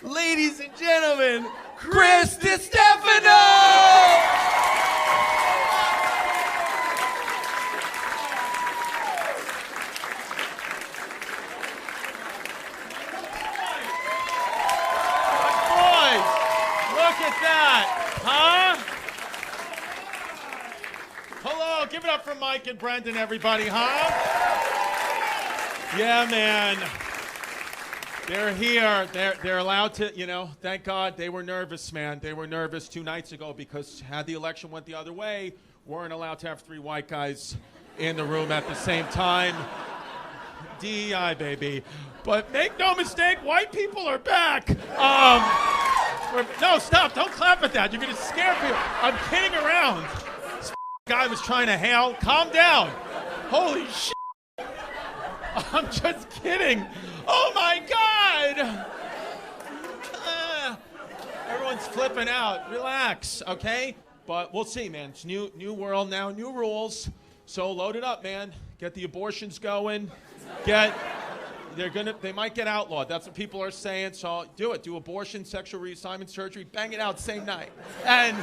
Ladies and gentlemen, Chris Distefano! Huh? Hello, give it up for Mike and Brendan, everybody, huh? Yeah, man. They're here. They're allowed to, thank God they were nervous, man. They were nervous 2 nights ago because had the election went the other way, weren't allowed to have 3 white guys in the room at the same time. DEI, baby. But make no mistake, white people are back. No, stop. Don't clap at that. You're going to scare people. I'm kidding around. This guy was trying to hail. Calm down. Holy shit. I'm just kidding. Oh, my God. Everyone's flipping out. Relax, okay? But we'll see, man. It's new world now, new rules. So load it up, man. Get the abortions going. They might get outlawed. That's what people are saying. So do it. Do abortion, sexual reassignment surgery. Bang it out same night. And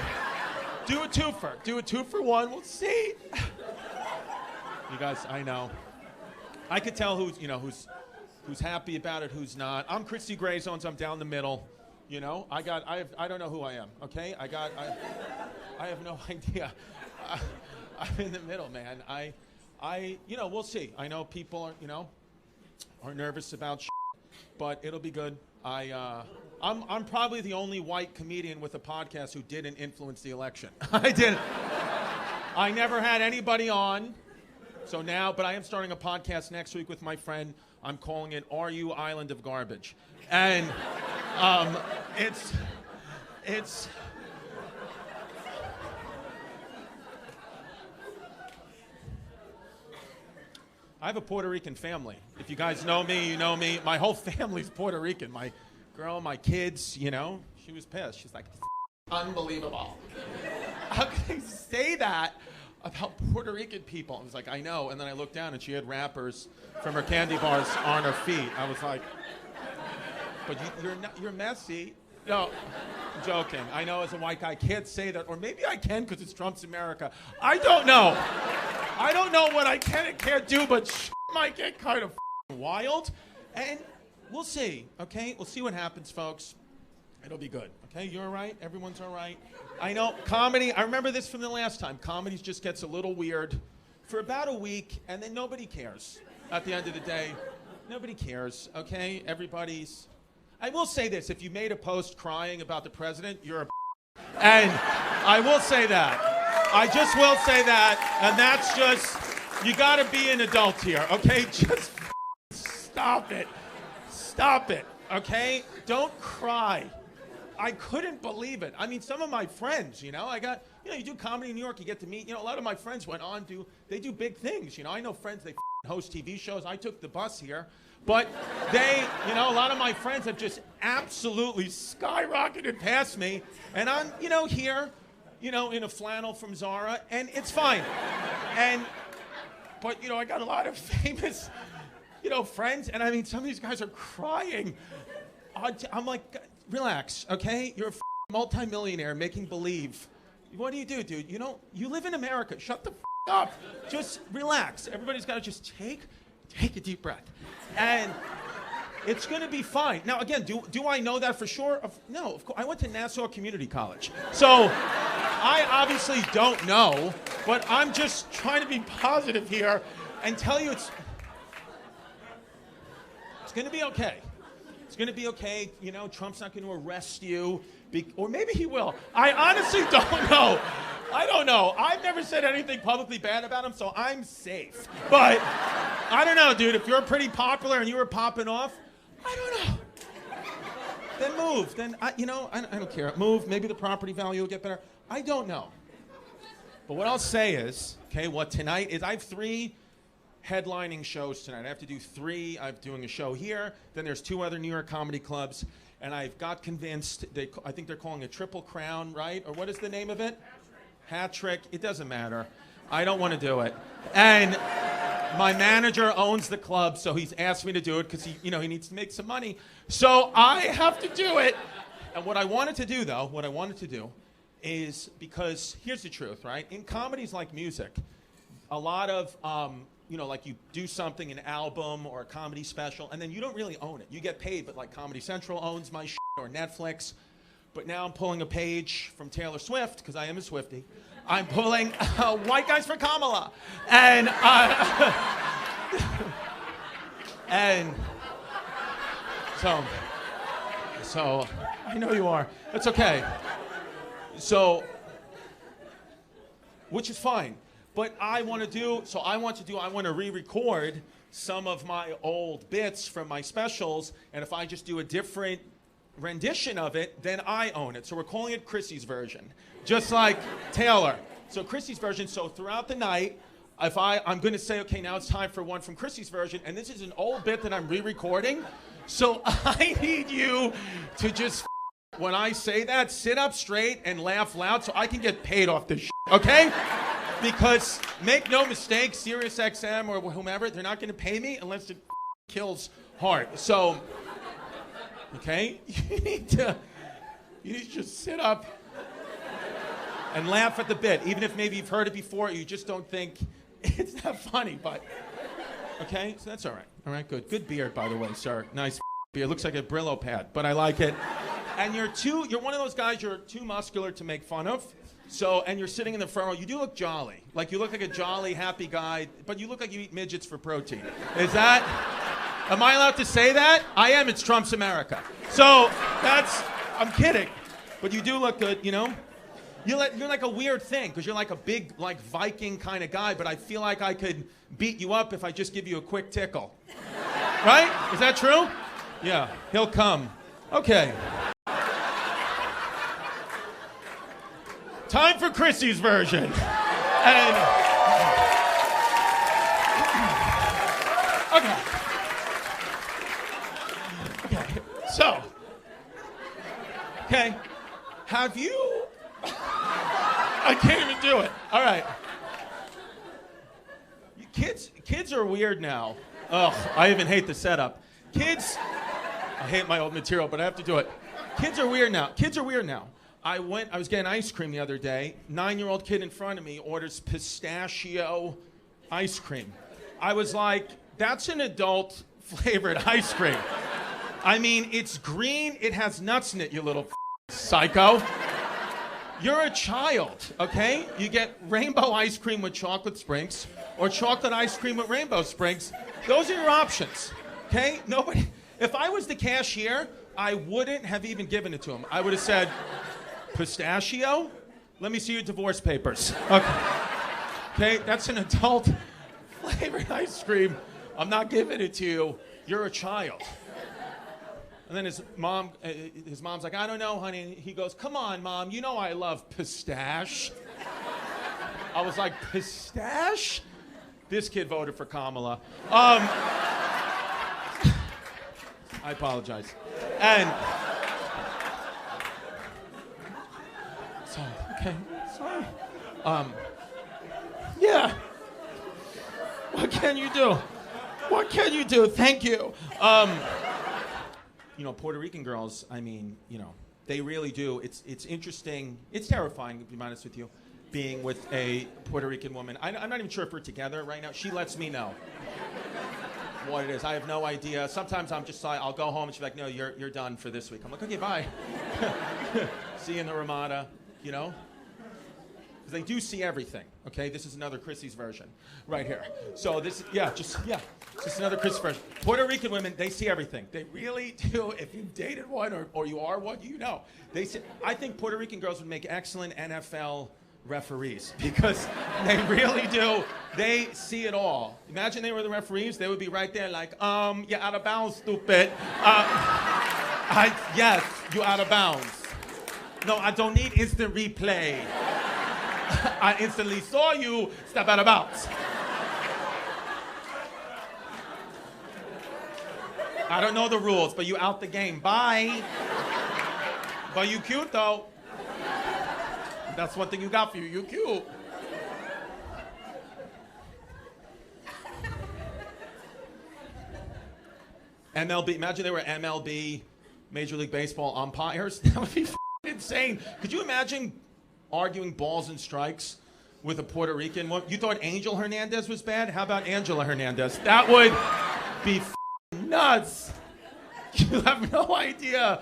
do a twofer. Do a 2-for-1. We'll see. You guys, I know. I could tell who's happy about it, who's not. I'm Chrissy Gray Zones. I'm down the middle. I don't know who I am. Okay. I have no idea. I'm in the middle, man. We'll see. I know people are nervous about shit, but it'll be good. I'm probably the only white comedian with a podcast who didn't influence the election. I didn't. I never had anybody on. So now, but I am starting a podcast next week with my friend. I'm calling it Are You Island of Garbage? And it's I have a Puerto Rican family. If you guys know me, you know me. My whole family's Puerto Rican. My girl, my kids, she was pissed. She's like, unbelievable. How can you say that about Puerto Rican people? I was like, I know. And then I looked down and she had wrappers from her candy bars on her feet. I was like, but you're messy. No, I'm joking. I know as a white guy I can't say that, or maybe I can because it's Trump's America. I don't know. I don't know what I can and can't do, but might get kind of wild. And we'll see, okay? We'll see what happens, folks. It'll be good, okay? You're all right? Everyone's all right? I know comedy, I remember this from the last time. Comedy just gets a little weird for about a week, and then nobody cares. At the end of the day, nobody cares, okay? I will say this. If you made a post crying about the president, you're a and I will say that. I just will say that, and that's just, you gotta be an adult here, okay? Just stop it. Stop it, okay? Don't cry. I couldn't believe it. I mean, some of my friends, you do comedy in New York, you get to meet, a lot of my friends went on they do big things, I know friends, they host TV shows. I took the bus here, but they, a lot of my friends have just absolutely skyrocketed past me, and I'm, here, in a flannel from Zara, and it's fine. But I got a lot of famous, friends, and I mean, some of these guys are crying. I'm like, relax, okay? You're a multimillionaire making believe. What do you do, dude? You live in America. Shut the up. Just relax. Everybody's got to just take a deep breath. And it's going to be fine. Now, again, do I know that for sure? No, of course. I went to Nassau Community College. So I obviously don't know, but I'm just trying to be positive here and tell you it's going to be okay. It's going to be okay. Trump's not going to arrest you, or maybe he will. I honestly don't know. I don't know. I've never said anything publicly bad about him, so I'm safe. But I don't know, dude. If you're pretty popular and you were popping off, I don't know. Then move. Then, I don't care. Move. Maybe the property value will get better. I don't know. But what I'll say is, okay, what tonight is, I have 3 headlining shows tonight. I have to do 3. I'm doing a show here. Then there's 2 other New York comedy clubs. And I've got convinced, I think they're calling it Triple Crown, right? Or what is the name of it? Hat trick. It doesn't matter. I don't want to do it. And My manager owns the club, so he's asked me to do it because he needs to make some money. So I have to do it. And what I wanted to do, is because here's the truth, right? In comedies like music, a lot of, like you do something, an album or a comedy special, and then you don't really own it. You get paid, but like Comedy Central owns my shit or Netflix. But now I'm pulling a page from Taylor Swift, because I am a Swiftie. I'm pulling White Guys for Kamala. And and so I know you are. That's okay. So, which is fine. But I want to re-record some of my old bits from my specials, and if I just do a different rendition of it, then I own it. So we're calling it Chrissy's version, just like Taylor. So Chrissy's version, so throughout the night, I'm going to say, okay, now it's time for one from Chrissy's version, and this is an old bit that I'm re-recording, so I need you to just, when I say that, sit up straight and laugh loud so I can get paid off this shit, okay? Because, make no mistake, SiriusXM or whomever, they're not going to pay me unless it kills hard. So, okay? You need to just sit up and laugh at the bit, even if maybe you've heard it before, you just don't think it's that funny, but, okay? So that's all right. All right, good. Good beard, by the way, sir. Nice beard. Looks like a Brillo pad, but I like it. And you're one of those guys, you're too muscular to make fun of. So, and you're sitting in the front row, you do look jolly. Like, you look like a jolly, happy guy, but you look like you eat midgets for protein. Am I allowed to say that? I am, it's Trump's America. So, I'm kidding. But you do look good, you know? You're like a weird thing, because you're like a big, like, Viking kind of guy, but I feel like I could beat you up if I just give you a quick tickle. Right? Is that true? Yeah, he'll come. Okay. Time for Chrissy's version. And okay. So, have you? I can't even do it. All right. Kids are weird now. Ugh, I even hate the setup. I hate my old material, but I have to do it. Kids are weird now. I was getting ice cream the other day. 9-year-old kid in front of me orders pistachio ice cream. I was like, that's an adult flavored ice cream. I mean, it's green, it has nuts in it, you little psycho. You're a child, okay? You get rainbow ice cream with chocolate sprinkles or chocolate ice cream with rainbow sprinkles. Those are your options, okay? If I was the cashier, I wouldn't have even given it to him. I would have said, pistachio? Let me see your divorce papers. Okay, that's an adult flavored ice cream. I'm not giving it to you. You're a child. And then his mom's like, I don't know, honey. He goes, come on, Mom, you know I love pistache. I was like, pistache? This kid voted for Kamala. I apologize. And so, okay, sorry. Yeah. What can you do? What can you do? Thank you. Puerto Rican girls, I mean, they really do. It's interesting. It's terrifying, to be honest with you, being with a Puerto Rican woman. I'm not even sure if we're together right now. She lets me know what it is. I have no idea. Sometimes I'm just like, I'll go home and she's like, no, you're done for this week. I'm like, okay, bye. See you in the Ramada, Because they do see everything, okay? This is another Chrissy's version right here. So this, just another Chrissy's version. Puerto Rican women, they see everything. They really do. If you've dated one or you are one, They see, I think Puerto Rican girls would make excellent NFL referees because they really do. They see it all. Imagine they were the referees. They would be right there like, you're out of bounds, stupid. Yes, you're out of bounds. No, I don't need instant replay. I instantly saw you step out of bounds. I don't know the rules, but you out the game. Bye. But you cute, though. That's one thing you got for you. You cute. MLB, imagine they were MLB, Major League Baseball umpires. That would be insane. Could you imagine arguing balls and strikes with a Puerto Rican? You thought Angel Hernandez was bad? How about Angela Hernandez? That would be nuts. You have no idea.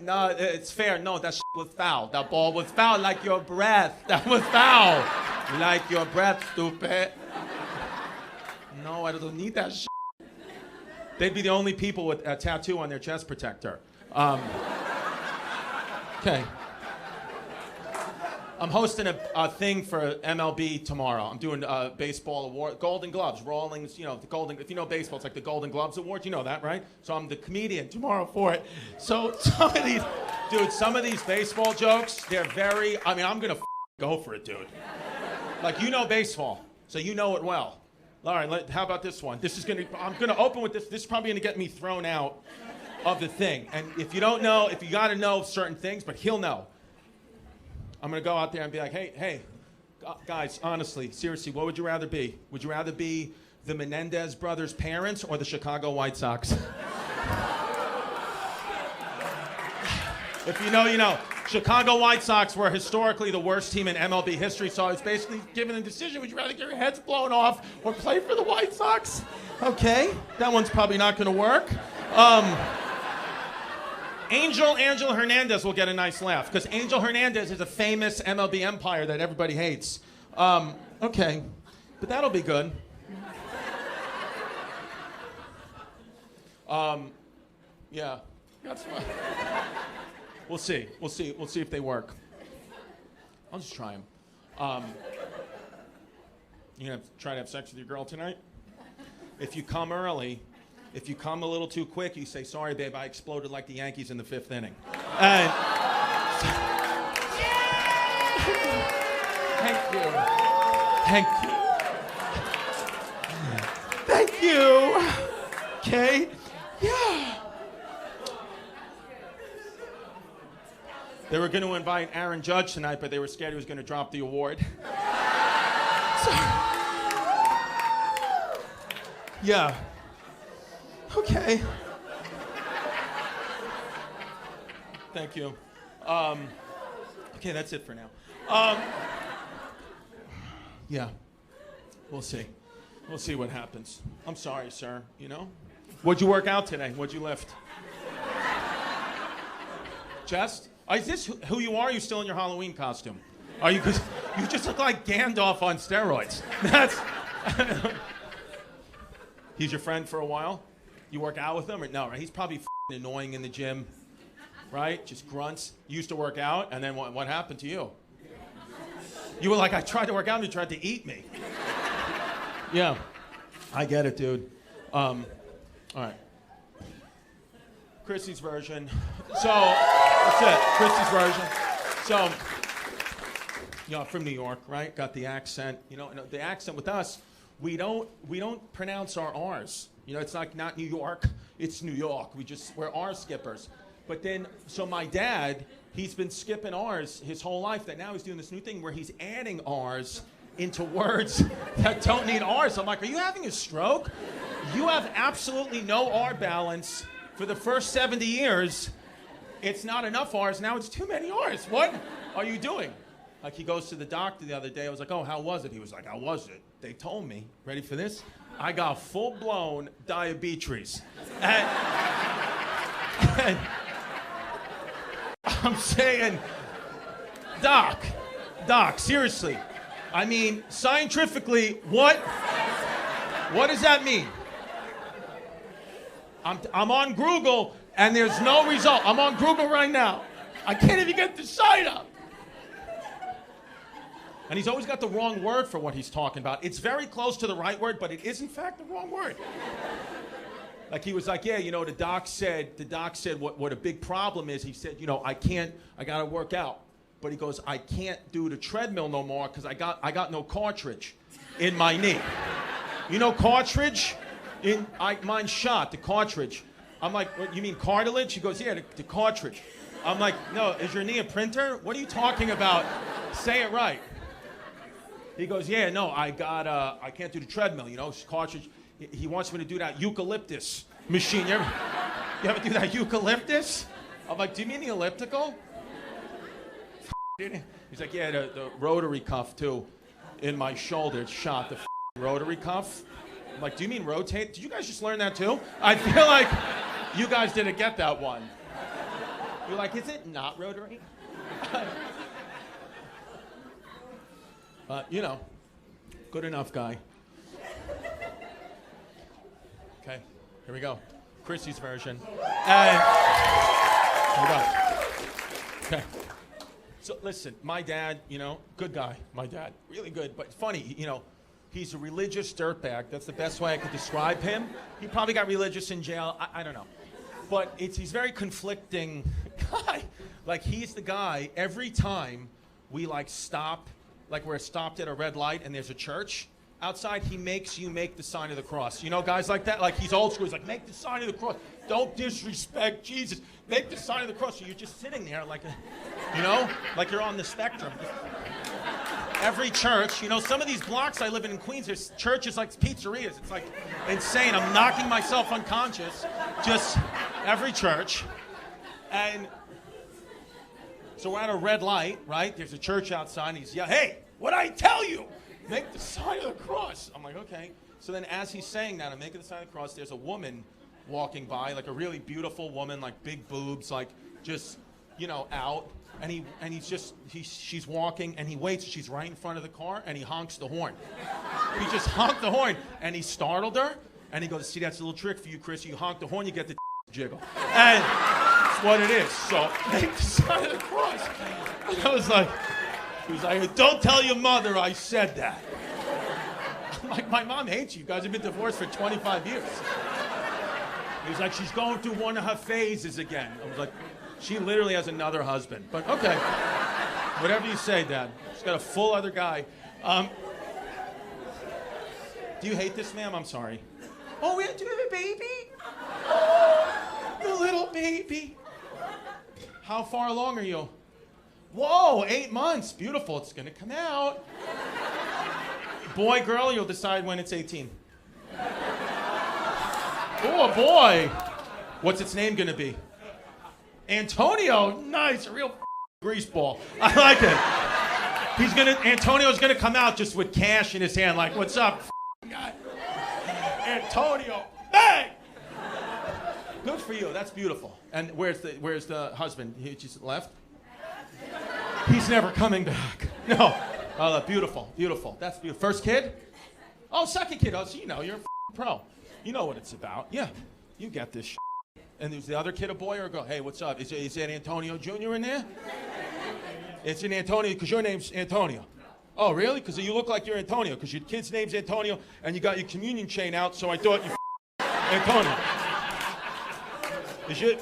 No, it's fair. No, that was foul. That ball was foul like your breath. That was foul. Like your breath, stupid. No, I don't need that shit. They'd be the only people with a tattoo on their chest protector. Okay. I'm hosting a thing for MLB tomorrow. I'm doing a baseball award, Golden Gloves, Rawlings, the Golden, if you know baseball, it's like the Golden Gloves Award, you know that, right? So I'm the comedian tomorrow for it. So some of these baseball jokes, they're I'm gonna go for it, dude. Like, you know baseball, so you know it well. All right, how about this one? I'm gonna open with this. This is probably gonna get me thrown out of the thing. And if you don't know, if you gotta know certain things, but he'll know. I'm gonna go out there and be like, hey, guys, honestly, seriously, what would you rather be? Would you rather be the Menendez brothers' parents or the Chicago White Sox? If you know, you know. Chicago White Sox were historically the worst team in MLB history, so I was basically given a decision. Would you rather get your heads blown off or play for the White Sox? Okay, that one's probably not going to work. Angel Hernandez will get a nice laugh, because Angel Hernandez is a famous MLB umpire that everybody hates. Okay, but that'll be good. Yeah, that's fine. We'll see if they work. I'll just try them. You gonna try to have sex with your girl tonight? If you come early, if you come a little too quick, you say, sorry, babe, I exploded like the Yankees in the 5th inning. And thank you. Thank you. Okay? Yeah. They were going to invite Aaron Judge tonight, but they were scared he was going to drop the award. Yeah. Okay. Thank you. Okay, that's it for now. Yeah. We'll see. We'll see what happens. I'm sorry, sir. What'd you work out today? What'd you lift? Chest? Is this who you are? Are you still in your Halloween costume? Are you? Cause you just look like Gandalf on steroids. He's your friend for a while? You work out with him? Or no, right? He's probably annoying in the gym, right? Just grunts. You used to work out, and then what happened to you? You were like, I tried to work out, and he tried to eat me. Yeah, I get it, dude. All right. Chrissy's version. So, that's it. Chrissy's version. So, from New York, right? Got the accent. The accent with us, we don't pronounce our R's. It's like not New York, it's New York. We're R skippers. But then, so my dad, he's been skipping R's his whole life, that now he's doing this new thing where he's adding R's into words that don't need R's. I'm like, are you having a stroke? You have absolutely no R balance. For the first 70 years, it's not enough R's. Now it's too many R's. What are you doing? Like, he goes to the doctor the other day. I was like, oh, how was it? He was like, how was it? They told me, ready for this? I got full-blown diabetes. And I'm saying, Doc, seriously. I mean, scientifically, what does that mean? I'm on Google, and there's no result. I'm on Google right now. I can't even get the site up. And he's always got the wrong word for what he's talking about. It's very close to the right word, but it is, in fact, the wrong word. Like, he was like, yeah, the doc said what a big problem is. He said, I got to work out. But he goes, I can't do the treadmill no more because I got no cartridge in my knee. Cartridge? Mine's shot, the cartridge. I'm like, what, you mean cartilage? He goes, yeah, the cartridge. I'm like, no, is your knee a printer? What are you talking about? Say it right. He goes, yeah, no, I can't do the treadmill, cartridge. He wants me to do that eucalyptus machine. You ever do that eucalyptus? I'm like, do you mean the elliptical? He's like, yeah, the rotary cuff too, in my shoulder. It shot the rotary cuff. I'm like, do you mean rotate? Did you guys just learn that too? I feel like you guys didn't get that one. You're like, is it not rotary? You know, good enough guy. Okay, here we go. Chrissy's version. Here we go. Okay. So listen, my dad, you know, good guy, my dad, really good, but funny, you know, he's a religious dirtbag. That's the best way I could describe him. He probably got religious in jail. I don't know. But he's very conflicting guy. Like, he's the guy, every time we, like, stop, like we're stopped at a red light and there's a church outside, he makes you make the sign of the cross. You know guys like that? Like, he's old school. He's like, make the sign of the cross. Don't disrespect Jesus. Make the sign of the cross. So you're just sitting there like, you know, like you're on the spectrum. Every church, you know, some of these blocks I live in Queens, there's churches like pizzerias. It's like insane. I'm knocking myself unconscious. Just every church. And so we're at a red light, right? There's a church outside, and he's yelling, hey, what'd I tell you? Make the sign of the cross. I'm like, okay. So then as he's saying that, I'm making the sign of the cross, there's a woman walking by, like a really beautiful woman, like big boobs, like just, you know, out. And she's walking, and he waits. She's right in front of the car, and he honks the horn. He just honked the horn, and he startled her. And he goes, see, that's a little trick for you, Chris. You honk the horn, you get the jiggle. And that's what it is. So make the sign of the cross. And I was like, he was like, don't tell your mother I said that. I'm like, my mom hates you. You guys have been divorced for 25 years. He's like, she's going through one of her phases again. I was like, she literally has another husband. But okay, whatever you say, Dad. She's got a full other guy. Do you hate this, ma'am? I'm sorry. Oh, do you have a baby? Oh, the little baby. How far along are you? Whoa, 8 months. Beautiful. It's going to come out. Boy, girl, you'll decide when it's 18. Oh, boy. What's its name going to be? Antonio. Nice. A real greaseball. I like it. Antonio's going to come out just with cash in his hand, like, what's up, guy? Antonio. Bang! Good for you. That's beautiful. And where's the husband? He just left? He's never coming back. No. Oh, beautiful. Beautiful. That's beautiful. First kid? Oh, second kid. Oh, so you know, you're a pro. You know what it's about. Yeah. You get this shit. And is the other kid a boy or a girl? Hey, what's up? Is that Antonio Jr. in there? It's an Antonio because your name's Antonio. Oh, really? Because you look like you're Antonio because your kid's name's Antonio and you got your communion chain out, so I thought you Antonio.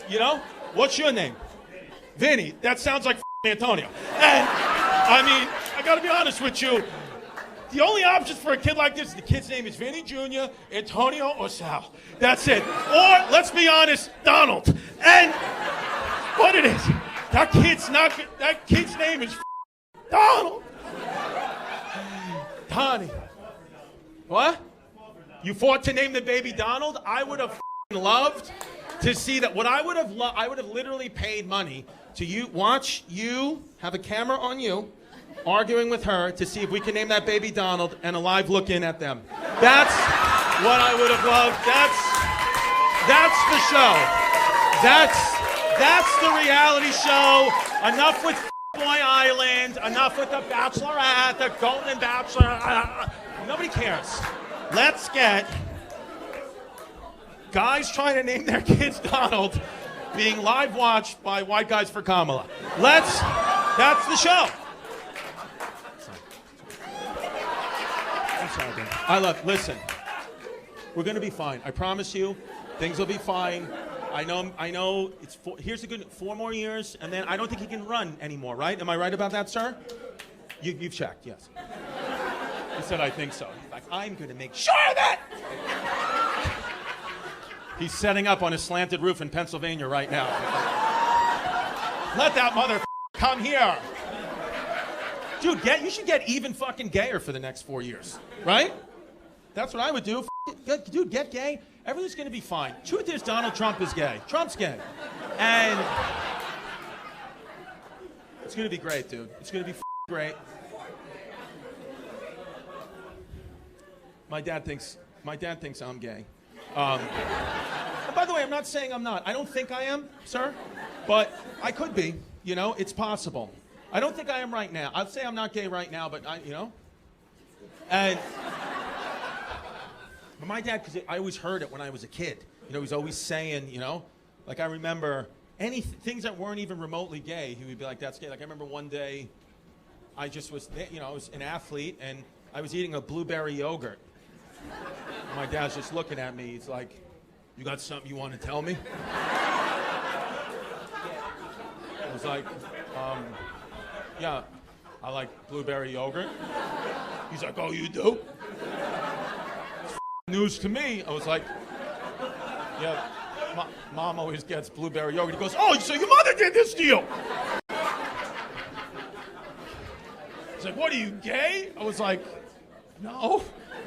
You know? What's your name? Vinny. That sounds like Antonio. And, I mean, I got to be honest with you. The only options for a kid like this, the kid's name is Vinny Jr., Antonio, or Sal. That's it. Or, let's be honest, Donald. And what it is, that kid's name is Donald. Donnie. What? You fought to name the baby Donald? I would have loved to see that. What I would have I would have literally paid money to watch you have a camera on you arguing with her to see if we can name that baby Donald and a live look in at them. That's what I would have loved. That's the show. That's the reality show. Enough with Boy Island. Enough with the Bachelorette, the Golden Bachelor. Nobody cares. Let's get guys trying to name their kids Donald being live watched by White Guys for Kamala. That's the show. Listen, we're going to be fine. I promise you, things will be fine. I know, here's a good 4 more years, and then I don't think he can run anymore, right? Am I right about that, sir? You've checked, yes. He said, I think so. He's like, I'm going to make sure of that. He's setting up on a slanted roof in Pennsylvania right now. Let that mother come here. Dude, you should get even fucking gayer for the next 4 years, right? That's what I would do. dude, get gay. Everything's going to be fine. Truth is, Donald Trump is gay. Trump's gay. And it's going to be great, dude. It's going to be great. My dad thinks I'm gay. And by the way, I'm not saying I'm not. I don't think I am, sir. But I could be. You know, it's possible. I don't think I am right now. I'd say I'm not gay right now, but And but my dad, because I always heard it when I was a kid. You know, he's always saying, like I remember things that weren't even remotely gay, he would be like, that's gay. Like I remember one day, I just was, I was an athlete, and I was eating a blueberry yogurt. My dad's just looking at me. He's like, you got something you want to tell me? I was like, yeah, I like blueberry yogurt. He's like, oh, you do? It's news to me. I was like, yeah, mom always gets blueberry yogurt. He goes, oh, so your mother did this to you? He's like, what are you, gay? I was like, no,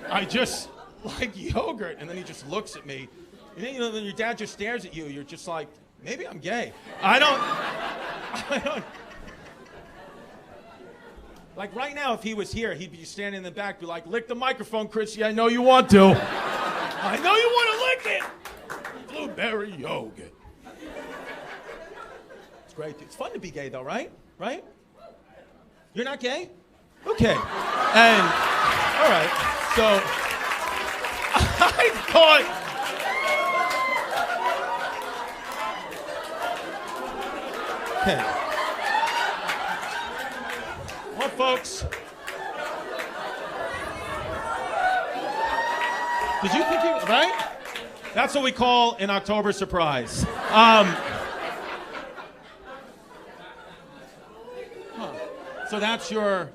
I just like yogurt. And then he just looks at me. And then, when your dad just stares at you, you're just like, maybe I'm gay. I don't. Like right now, if he was here, he'd be standing in the back, be like, lick the microphone, Chrissy, I know you want to. I know you want to lick it. Blueberry yogurt. It's great. It's fun to be gay, though, right? Right? You're not gay? Okay. And, all right. So, I thought... Okay. Well, folks, did you think right? That's what we call an October surprise. So that's are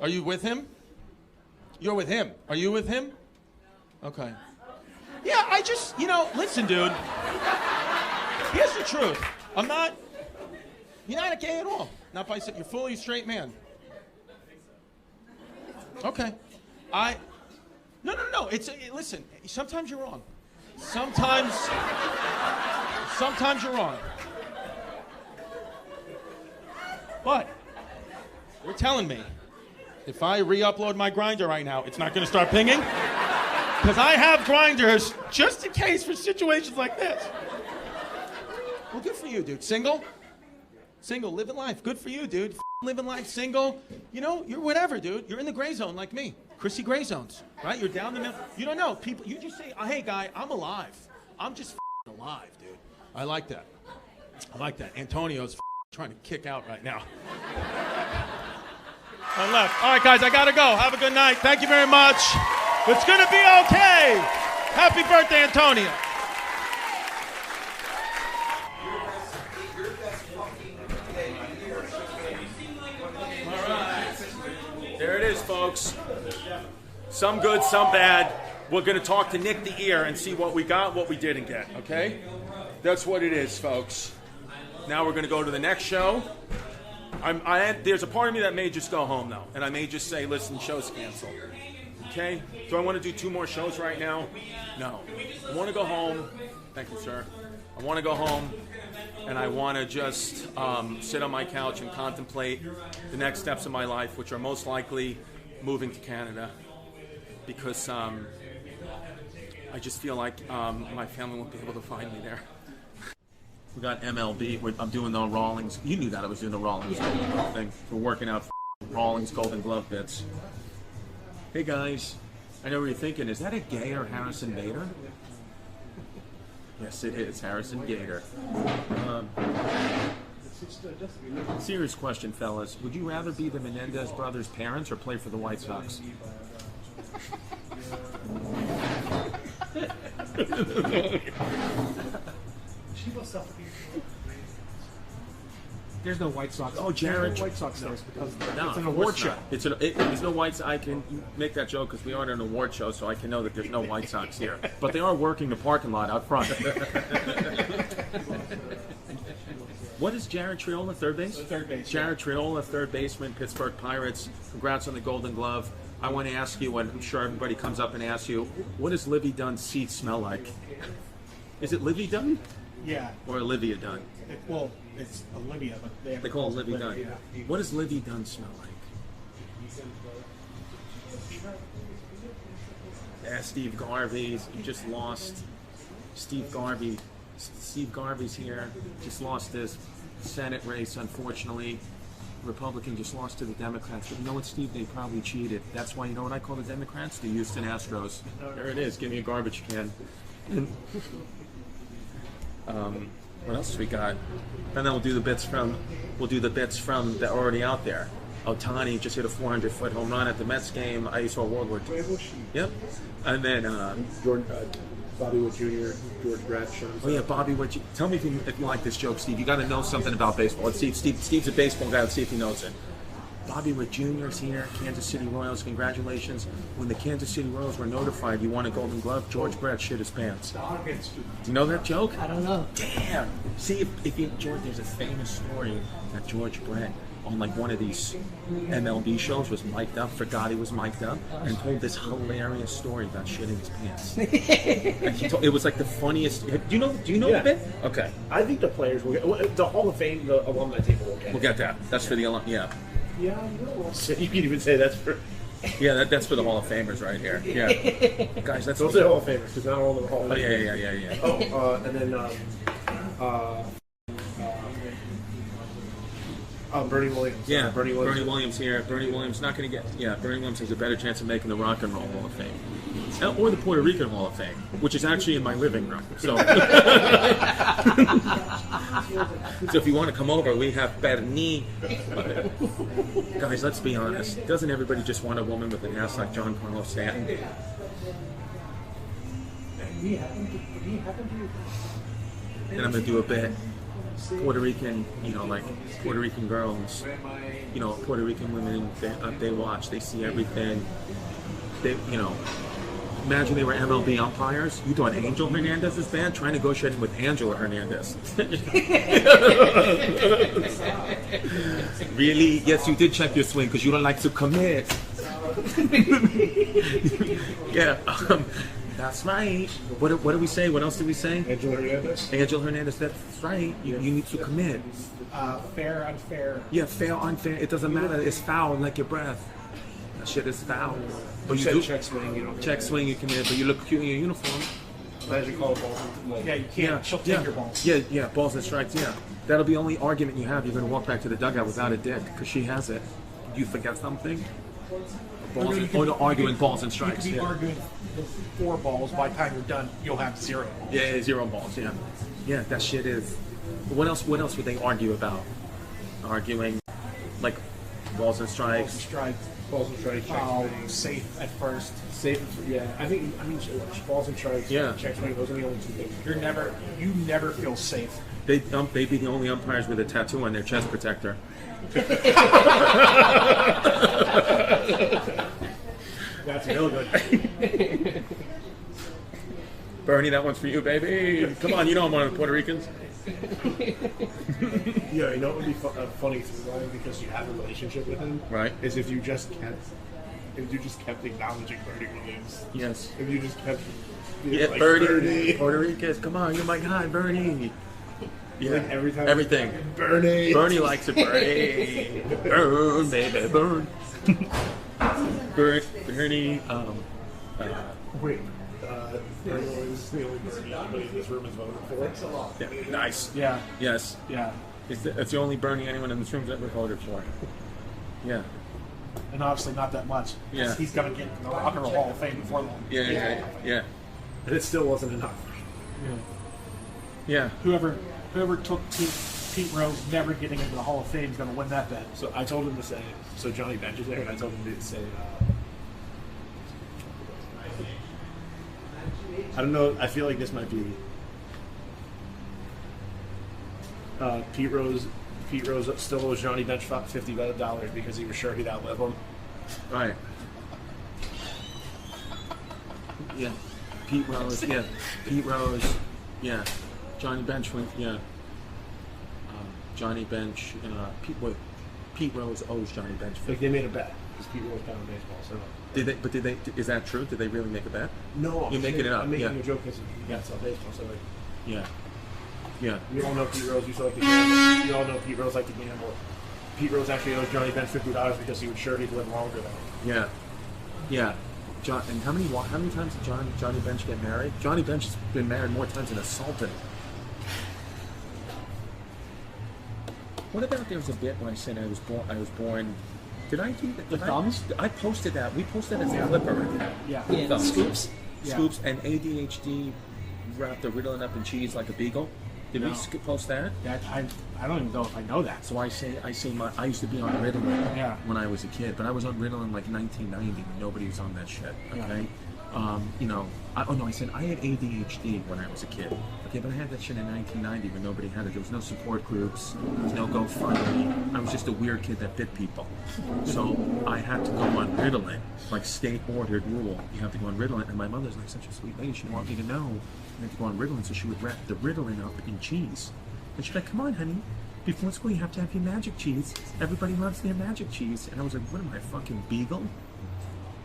you with him? You're with him. Are you with him? Okay. Yeah, I just, listen, dude. Here's the truth. You're not gay at all. Not bisexual. You're fully a straight man. Okay. No. Listen, sometimes you're wrong. Sometimes you're wrong. But you're telling me if I re-upload my Grindr right now, it's not going to start pinging? Because I have Grinders just in case for situations like this. Well, good for you, dude. Single, living life. Good for you, dude. Living life, single. You're whatever, dude. You're in the gray zone like me. Chrissy gray zones, right? You're down the middle. You don't know. People, you just say, hey, guy, I'm alive. I'm just alive, dude. I like that. Antonio's trying to kick out right now. I left. All right, guys, I got to go. Have a good night. Thank you very much. It's going to be okay. Happy birthday, Antonio. There it is, folks. Some good, some bad. We're going to talk to Nick the Ear and see what we got, what we didn't get, okay? That's what it is, folks. Now we're going to go to the next show. There's a part of me that may just go home, though, and I may just say, listen, show's canceled. Okay? Do I want to do 2 more shows right now? No. I want to go home. Thank you, sir. I want to go home, and I want to just sit on my couch and contemplate the next steps of my life, which are most likely moving to Canada, because I just feel like my family won't be able to find me there. We got MLB. I'm doing the Rawlings. You knew that I was doing the Rawlings thing. We're working out Rawlings Golden Glove bits. Hey guys, I know what you're thinking. Is that a gay or Harrison Bader? Yes, it is Harrison Gator. Serious question, fellas. Would you rather be the Menendez brothers' parents or play for the White Sox? There's no White Sox. Oh, Jared. White Sox there because no, it's an award show. There's no White Sox. I can make that joke because we aren't an award show, so I can know that there's no White Sox here. But they are working the parking lot out front. What is Jared Triola, third base? Third base. Jared Triola, third baseman, Pittsburgh Pirates. Congrats on the Golden Glove. I want to ask you, and I'm sure everybody comes up and asks you, what does Livy Dunn's seat smell like? Is it Livy Dunn? Yeah. Or Olivia Dunn? Well, it's Olivia, but they call it Livy Dunn. Yeah. What does Livy Dunn smell like? Yeah, Steve Garvey's. You just lost Steve Garvey. Steve Garvey's here. Just lost this Senate race, unfortunately. Republican just lost to the Democrats. But you know what, Steve? They probably cheated. That's why, you know what I call the Democrats? The Houston Astros. There it is. Give me a garbage can. What else we got? And then we'll do the bits from that are already out there. Ohtani just hit a 400-foot home run at the Mets game. I saw World War II. Yep. And then Bobby Wood Jr., George Brett. Oh yeah, Bobby Wood. Tell me if you like this joke, Steve. You got to know something about baseball. Let's see. Steve's a baseball guy. Let's see if he knows it. Bobby Wood Jr. is here. Kansas City Royals. Congratulations. When the Kansas City Royals were notified you won a Golden Glove, George Brett shit his pants. Do you know that joke? I don't know. Damn. See if you George. There's a famous story that George Brett on like one of these MLB shows was mic'd up, forgot he was mic'd up, and told this hilarious story about shitting his pants. And it was like the funniest. Do you know the bit? Okay. I think the players will get the Hall of Fame, the alumni table will get. We'll get that. That's for the yeah. Yeah, you can even say that's for. Yeah, that's for the Hall of Famers right here. Yeah, guys, that's. Don't say Hall of Famers because not all of the Hall of Famers. Yeah. Oh, and then Bernie Williams. Yeah, Bernie Williams here. Bernie Williams not going to get. Yeah, Bernie Williams has a better chance of making the Rock and Roll Hall of Fame, or the Puerto Rican Hall of Fame, which is actually in my living room. So, so if you want to come over, we have Bernie. Guys, let's be honest. Doesn't everybody just want a woman with an ass like John Carlos Stanton? And I'm going to do a bit. Puerto Rican, like Puerto Rican girls, Puerto Rican women, they watch, they see everything. They, imagine they were MLB umpires. You thought Angel Hernandez is bad? Try negotiating with Angela Hernandez. Really? Yes, you did check your swing because you don't like to commit. Yeah. That's right. What do we say? What else did we say? Angel Hernandez. Angel Hernandez. That's right. You need to commit. Fair, unfair. Yeah, fair, unfair. It doesn't matter. It's foul like your breath. That shit is foul. But you said check swing. You don't. Check swing. You commit, but you look cute in your uniform. Imagine call balls. Yeah, you can't. She'll take your balls. Yeah, balls and strikes. Yeah, that'll be the only argument you have. You're gonna walk back to the dugout without a dick because she has it. You forget something. Or arguing balls and strikes. You could be arguing 4 balls. By the time you're done, you'll have 0 balls. Yeah, 0 balls. Yeah. That shit is. What else would they argue about? Arguing like balls and strikes. Balls and strikes. Check swing. Safe at first. Safe. Yeah. I mean, balls and strikes. Yeah. Check swing. Those are the only 2 things. You never feel safe. They'd be the only umpires with a tattoo on their chest protector. That's real good. Bernie, that one's for you, baby. Come on, I'm one of the Puerto Ricans. Yeah, it would be funny through line because you have a relationship with him. Right. Is if you just kept acknowledging Bernie Williams. Yes. If you just kept. Like, Bernie. Puerto Ricans, come on, you're my guy, Bernie. Yeah, like every time. Everything. Bernie. Bernie likes it, Bernie. Burn, baby, burn. Bernie. Wait. Bernie Williams is the only Bernie anybody in this room has voted for. Yeah, nice. Yeah. Yes. Yeah. It's the only Bernie anyone in this room's ever voted for. Yeah. And obviously not that much. Yeah. He's going to get in the Rock and Roll Hall of Fame before long. Yeah. And it still wasn't enough. Yeah. Whoever took Pete Rose never getting into the Hall of Fame is going to win that bet. So I told him to say. So Johnny Bench is there, and I told him to say. I don't know. I feel like this might be Pete Rose. Pete Rose still owes Johnny Bench $50 because he was sure he'd outlive him. Right. Yeah. Pete Rose. Yeah. Pete Rose. Yeah. Johnny Bench went. Yeah. Johnny Bench. Pete Rose owes Johnny Bench. Like they made a bet. because Pete Rose got on baseball. So Did they? Is that true? Did they really make a bet? no, You're making it up. I'm making Yeah. a joke because he got on baseball. So like, Yeah. Yeah. we all know Pete Rose used to like to gamble. We all know Pete Rose liked to gamble. Pete Rose actually owes Johnny Bench $50 because he was sure he'd live longer than him. Yeah. Yeah. John, and how many times did Johnny Bench get married? Johnny Bench has been married more times than a sultan. What about there was a bit when I said I was born. Did I do that? The thumbs? I posted that. We posted that as a clipper. Yeah. Thumbs. Scoops. Yeah. Scoops and ADHD wrapped the Ritalin up in cheese like a beagle. Did we post that? That I don't even know if I know that. So I say I used to be on Ritalin Yeah. when I was a kid, but I was on Ritalin like 1990 when nobody was on that shit. Okay, I said I had ADHD when I was a kid. Okay, but I had that shit in 1990 when nobody had it. There was no support groups, there was no GoFundMe. I was just a weird kid that bit people. So I had to go on Ritalin, like state ordered rule. You have to go on Ritalin, and my mother's like such a sweet lady. She didn't want me to know. I had to go on Ritalin, so she would wrap the Ritalin up in cheese. And she's like, "Come on, honey. Before school, you have to have your magic cheese. Everybody loves their magic cheese." And I was like, "What am I, a fucking beagle?"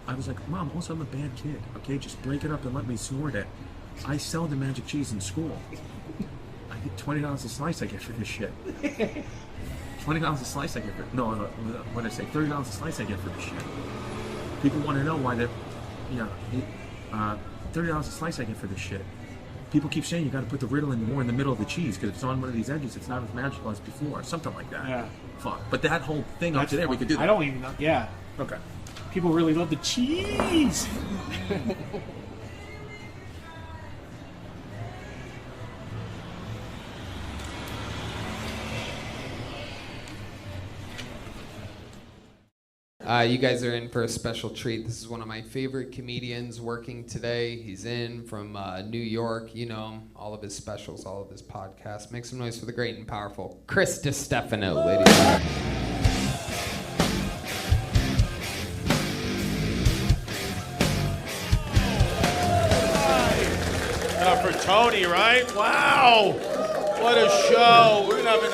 I was like, "Mom, also I'm a bad kid. Okay, just break it up and let me snort it. I sell the magic cheese in school. I get $20 a slice I get for this shit. $20 a slice I get for what did I say? $30 a slice I get for this shit. People want to know why they're, $30 a slice I get for this shit. People keep saying you got to put the Ritalin more in the middle of the cheese because it's on one of these edges. It's not as magical as before. Something like that. Yeah. Fuck. But that whole thing up to there, we could do that. I don't even know. Yeah. Okay. People really love the cheese. You guys are in for a special treat. This is one of my favorite comedians working today. He's in from New York. You know him, all of his specials, all of his podcasts. Make some noise for the great and powerful Chris Distefano, ladies and gentlemen. For Tony, right? Wow! What a show! We're gonna have a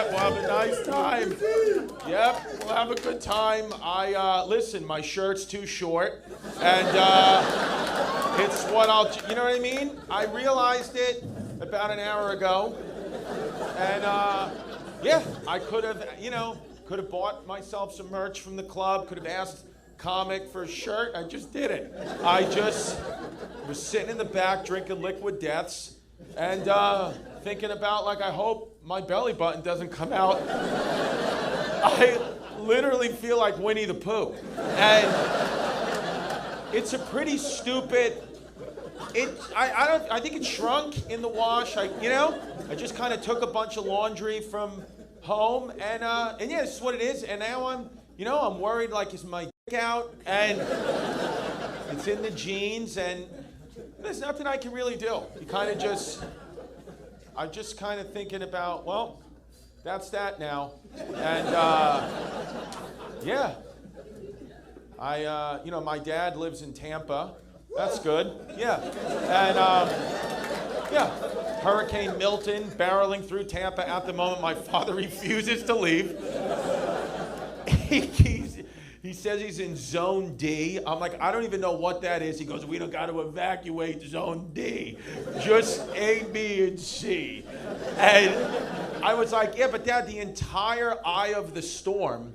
we'll have a nice time. Yep, we'll have a good time. Listen, my shirt's too short, and it's what you know what I mean? I realized it about an hour ago, and I could have bought myself some merch from the club, could have asked comic for a shirt. I just did it. I just was sitting in the back drinking Liquid Deaths and thinking about, like, I hope my belly button doesn't come out. I literally feel like Winnie the Pooh. And it's a pretty stupid, I think it shrunk in the wash. I just kind of took a bunch of laundry from home and yeah, this is what it is. And now I'm worried, like, is my dick out? And it's in the jeans, and there's nothing I can really do. I'm just kind of thinking about, well, that's that now. And my dad lives in Tampa. That's good. Yeah. And Hurricane Milton barreling through Tampa at the moment. My father refuses to leave. He says he's in Zone D. I'm like, I don't even know what that is. He goes, we don't got to evacuate Zone D. Just A, B, and C. And I was like, yeah, but Dad, the entire eye of the storm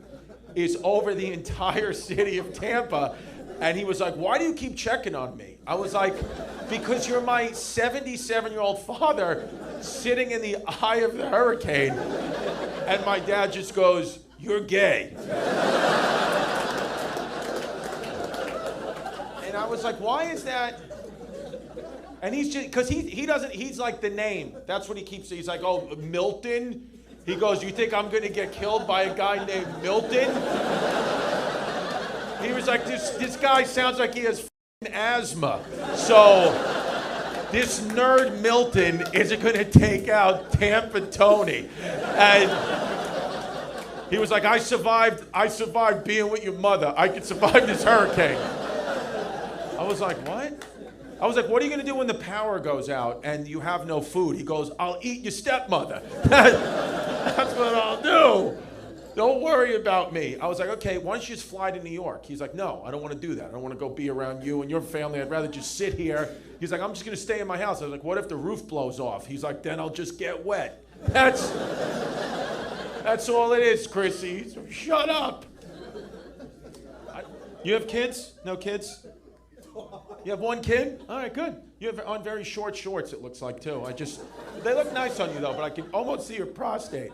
is over the entire city of Tampa. And he was like, why do you keep checking on me? I was like, because you're my 77-year-old father sitting in the eye of the hurricane. And my dad just goes, you're gay. And I was like, why is that? And he's just, because he doesn't, he's like the name. That's what he keeps saying. He's like, oh, Milton? He goes, you think I'm going to get killed by a guy named Milton? He was like, this guy sounds like he has asthma. So this nerd Milton isn't going to take out Tampa Tony. And he was like, I survived being with your mother. I could survive this hurricane. I was like, what? I was like, what are you going to do when the power goes out and you have no food? He goes, I'll eat your stepmother. That's what I'll do. Don't worry about me. I was like, okay, why don't you just fly to New York? He's like, no, I don't want to do that. I don't want to go be around you and your family. I'd rather just sit here. He's like, I'm just going to stay in my house. I was like, what if the roof blows off? He's like, then I'll just get wet. That's all it is, Chrissy. So shut up. You have kids? No kids? You have one kid? All right, good. You have on very short shorts, it looks like, too. They look nice on you, though, but I can almost see your prostate.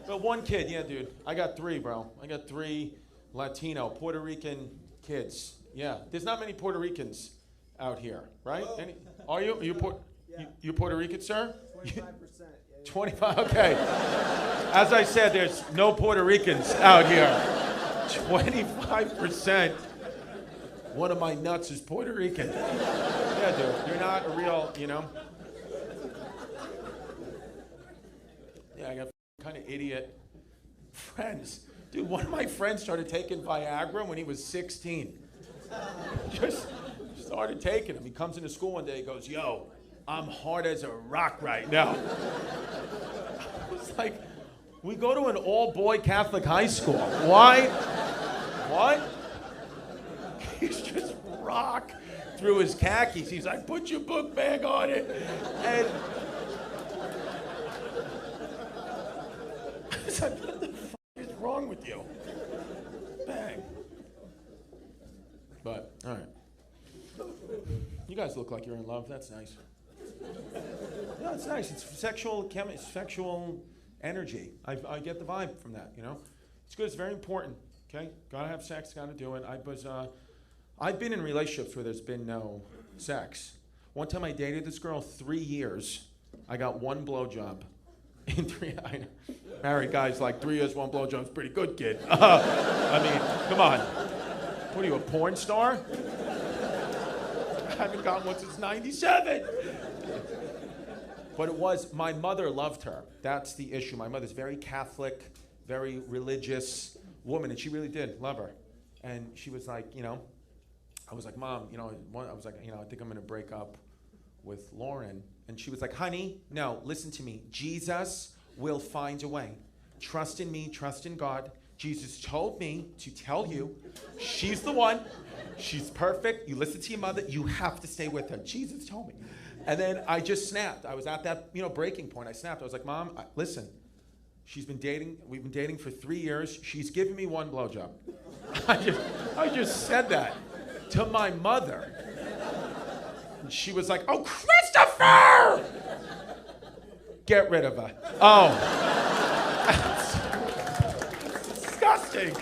But one kid, yeah, dude. I got 3, bro. I got 3 Latino, Puerto Rican kids. Yeah. There's not many Puerto Ricans out here, right? Are you? You Puerto Rican, sir? 25%. 25, okay. As I said, there's no Puerto Ricans out here. 25%. One of my nuts is Puerto Rican. Yeah, dude. You're not a real, Yeah, I got kind of idiot friends. Dude, one of my friends started taking Viagra when he was 16. Just started taking him. He comes into school one day, he goes, yo, I'm hard as a rock right now. It's like, we go to an all-boy Catholic high school. Why? What? He's just rock through his khakis. He's like, put your book bag on it. And it's like, what the f*** is wrong with you? Bang. But, all right. You guys look like you're in love. That's nice. No, it's nice. It's sexual energy. I get the vibe from that, It's good. It's very important, okay? Gotta have sex, gotta do it. I've been in relationships where there's been no sex. One time I dated this girl 3 years. I got 1 blowjob. In 3, I know. Married guys like 3 years, 1 blowjob's pretty good, kid. I mean, come on. What are you, a porn star? I haven't gotten one since 97. But it was, my mother loved her. That's the issue. My mother's very Catholic, very religious woman, and she really did love her. And she was like, I was like, Mom, I was like, I think I'm gonna break up with Lauren. And she was like, honey, no, listen to me. Jesus will find a way. Trust in me, trust in God. Jesus told me to tell you, she's the one. She's perfect. You listen to your mother. You have to stay with her. Jesus told me. And then I just snapped. I was at that, breaking point. I snapped. I was like, Mom, listen. We've been dating for 3 years. She's given me 1 blowjob. I just said that to my mother. And she was like, oh, Christopher! Get rid of her. Oh. That's disgusting.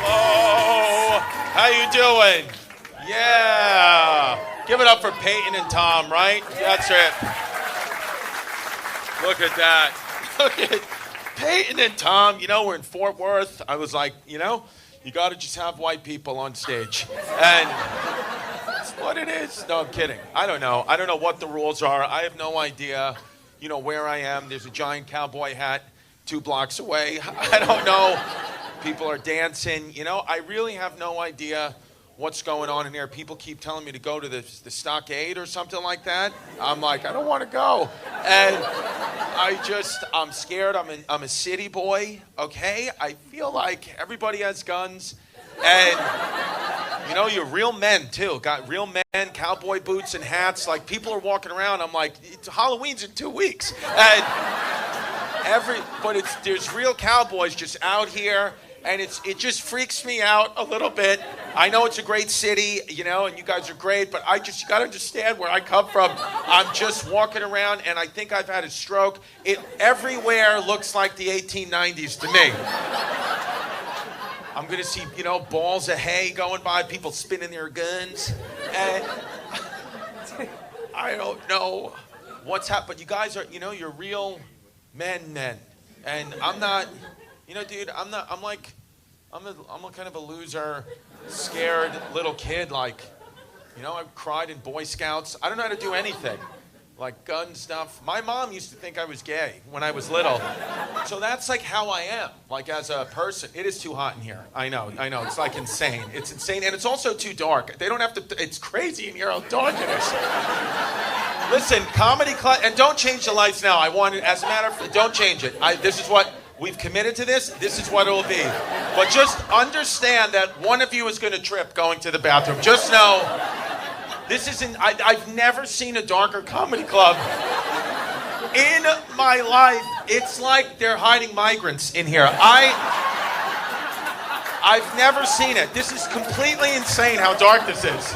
Hello. How you doing? Yeah. Give it up for Peyton and Tom, right? That's it. Look at that. Look at Peyton and Tom. We're in Fort Worth. I was like, you got to just have white people on stage. And that's what it is. No, I'm kidding. I don't know. I don't know what the rules are. I have no idea, where I am. There's a giant cowboy hat 2 blocks away. I don't know. People are dancing. I really have no idea what's going on in here. People keep telling me to go to the stockade or something like that. I'm like, I don't want to go. And I'm scared. I'm a city boy, okay? I feel like everybody has guns. And, you're real men, too. Got real men, cowboy boots and hats. Like, people are walking around. I'm like, Halloween's in 2 weeks. And there's real cowboys just out here. And it just freaks me out a little bit. I know it's a great city, and you guys are great, but you got to understand where I come from. I'm just walking around, and I think I've had a stroke. Everywhere looks like the 1890s to me. I'm going to see, balls of hay going by, people spinning their guns, and I don't know what's happening. But you guys are, you're real men. And I'm not... dude, I'm a kind of a loser, scared little kid. Like, I cried in Boy Scouts. I don't know how to do anything. like gun stuff. My mom used to think I was gay when I was little. So that's like how I am, like as a person. It is too hot in here. I know. It's like insane. It's insane, and it's also too dark. They don't have to, it's crazy in here how dark it is. Listen, comedy club, and don't change the lights now. I want it, as a matter of, don't change it. This is what, we've committed to this. This is what it will be. But just understand that one of you is going to trip going to the bathroom. Just know, this isn't, I've never seen a darker comedy club in my life. It's like they're hiding migrants in here. I've never seen it. This is completely insane how dark this is.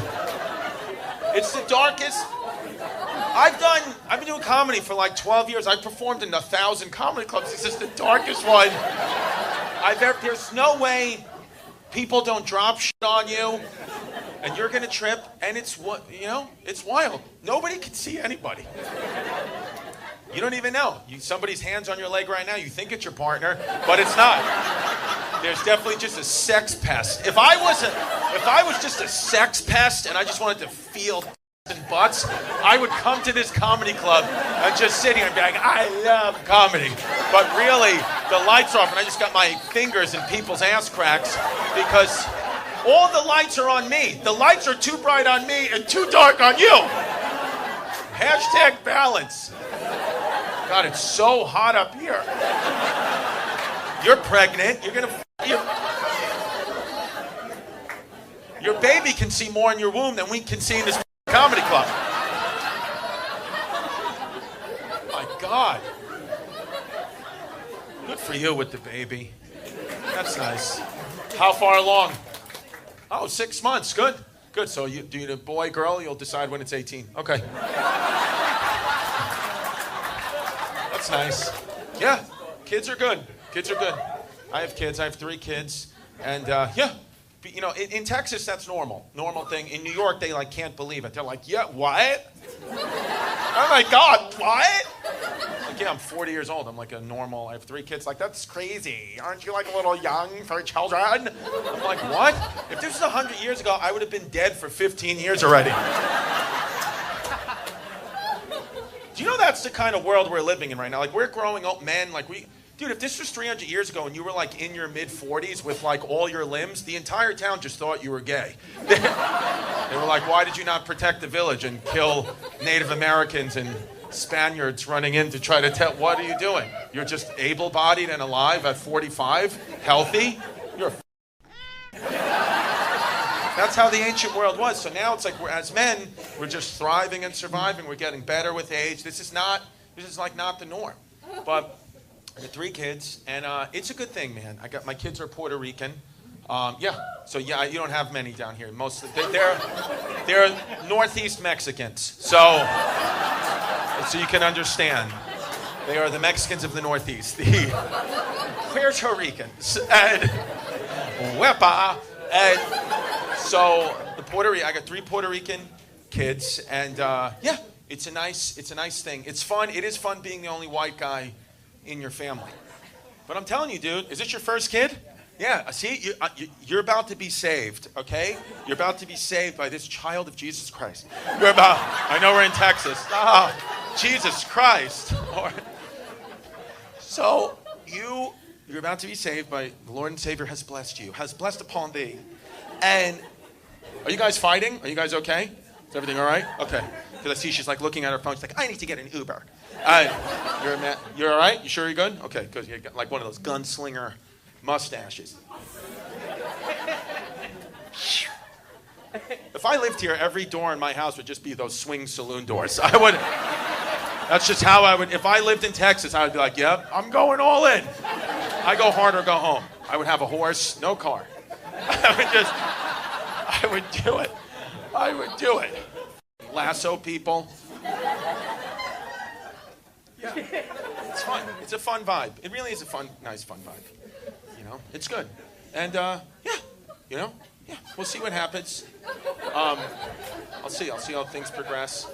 It's the darkest. I've been doing comedy for like 12 years. I've performed in 1,000 comedy clubs. This is the darkest one I've ever. There's no way people don't drop shit on you and you're gonna trip, and it's it's wild. Nobody can see anybody. You don't even know. Somebody's hand's on your leg right now. You think it's your partner, but it's not. There's definitely just a sex pest. If I was just a sex pest and I just wanted to feel and butts, I would come to this comedy club and just sit here and be like, I love comedy. But really, the lights are off and I just got my fingers in people's ass cracks because all the lights are on me. The lights are too bright on me and too dark on you. Hashtag balance. God, it's so hot up here. You're pregnant. You're gonna. Your baby can see more in your womb than we can see in this comedy club. My God. Good for you with the baby. That's nice. How far along? Oh, 6 months. Good. Good. So you do the boy, girl, you'll decide when it's 18. Okay. That's nice. Yeah. Kids are good. Kids are good. I have kids. I have 3 kids. And yeah. You know, in Texas, that's normal. Normal thing. In New York, they like can't believe it. They're like, yeah, what? Oh my God, what? Like, yeah, I'm 40 years old. I'm like a normal, I have 3 kids. Like, that's crazy. Aren't you like a little young for children? I'm like, what? If this was 100 years ago, I would have been dead for 15 years already. Do you know that's the kind of world we're living in right now? Like, we're growing up men, like Dude, if this was 300 years ago and you were like in your mid-40s with like all your limbs, the entire town just thought you were gay. They were like, why did you not protect the village and kill Native Americans and Spaniards running in to try to tell, what are you doing? You're just able-bodied and alive at 45, healthy? You're That's how the ancient world was. So now it's like, as men, we're just thriving and surviving. We're getting better with age. This is like not the norm. But I got 3 kids, and it's a good thing, man. My kids are Puerto Rican. Yeah, so yeah, you don't have many down here. Mostly, they're Northeast Mexicans. So you can understand, they are the Mexicans of the Northeast, the Puerto Ricans, and Wepa, and so I got 3 Puerto Rican kids, and yeah, it's a nice thing. It's fun. It is fun being the only white guy in your family. But I'm telling you, dude, is this your first kid? Yeah, see, you're about to be saved, okay? You're about to be saved by this child of Jesus Christ. I know we're in Texas. Ah, Jesus Christ. So you're about to be saved by the Lord and Savior has blessed you, has blessed upon thee. And are you guys fighting? Are you guys okay? Is everything all right? Okay. Because I see she's like looking at her phone. She's like, I need to get an Uber. You're all right? You sure you're good? Okay, good. You got like one of those gunslinger mustaches. If I lived here, every door in my house would just be those swing saloon doors. That's just how I would. If I lived in Texas, I would be like, yep, I'm going all in. I go hard or go home. I would have a horse, no car. I would do it. I would do it. Lasso people. Yeah, it's fun. It's a fun vibe. It really is a nice fun vibe. You know, it's good. And yeah, you know, yeah, we'll see what happens. I'll see how things progress.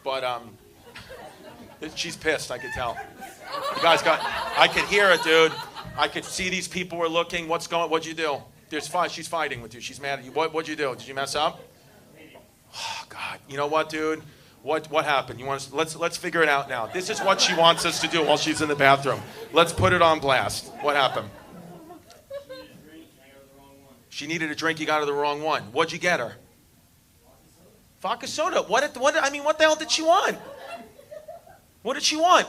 But she's pissed, I could tell. You guys I could hear it, dude. I could see these people were looking. What'd you do? She's fighting with you. She's mad at you. What'd you do? Did you mess up? Oh, God. You know what, dude? What happened? You want us, let's figure it out now. This is what she wants us to do while she's in the bathroom. Let's put it on blast. What happened? She needed a drink, you got her the wrong one. What'd you get her? Vodka soda. What the hell did she want? What did she want?